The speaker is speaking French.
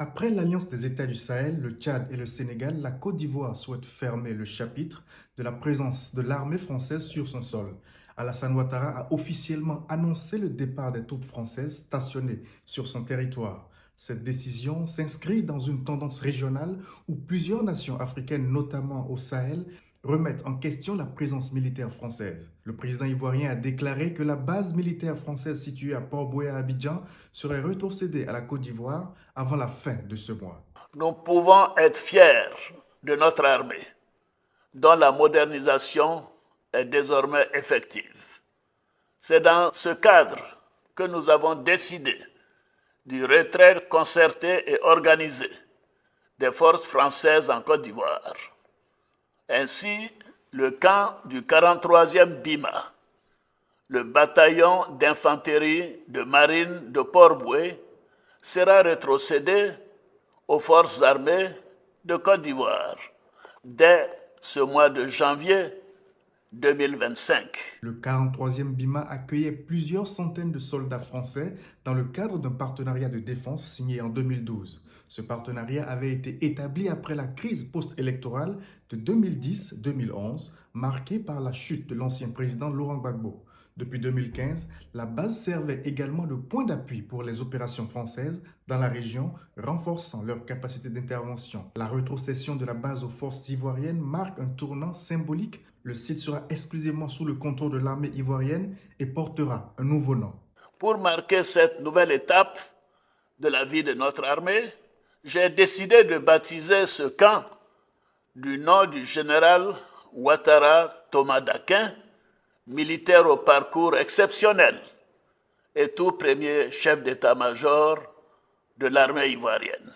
Après l'alliance des États du Sahel, le Tchad et le Sénégal, la Côte d'Ivoire souhaite fermer le chapitre de la présence de l'armée française sur son sol. Alassane Ouattara a officiellement annoncé le départ des troupes françaises stationnées sur son territoire. Cette décision s'inscrit dans une tendance régionale où plusieurs nations africaines, notamment au Sahel, remettent en question la présence militaire française. Le président ivoirien a déclaré que la base militaire française située à Port-Bouët à Abidjan serait rétrocédée à la Côte d'Ivoire avant la fin de ce mois. Nous pouvons être fiers de notre armée, dont la modernisation est désormais effective. C'est dans ce cadre que nous avons décidé du retrait concerté et organisé des forces françaises en Côte d'Ivoire. Ainsi, le camp du 43e BIMA, le bataillon d'infanterie de marine de Port-Bouët, sera rétrocédé aux forces armées de Côte d'Ivoire dès ce mois de janvier 2025. Le 43e BIMA accueillait plusieurs centaines de soldats français dans le cadre d'un partenariat de défense signé en 2012. Ce partenariat avait été établi après la crise post-électorale de 2010-2011, marquée par la chute de l'ancien président Laurent Gbagbo. Depuis 2015, la base servait également de point d'appui pour les opérations françaises dans la région, renforçant leur capacité d'intervention. La rétrocession de la base aux forces ivoiriennes marque un tournant symbolique. Le site sera exclusivement sous le contrôle de l'armée ivoirienne et portera un nouveau nom. Pour marquer cette nouvelle étape de la vie de notre armée, j'ai décidé de baptiser ce camp du nom du général Ouattara Thomas Dakin, militaire au parcours exceptionnel et tout premier chef d'état-major de l'armée ivoirienne.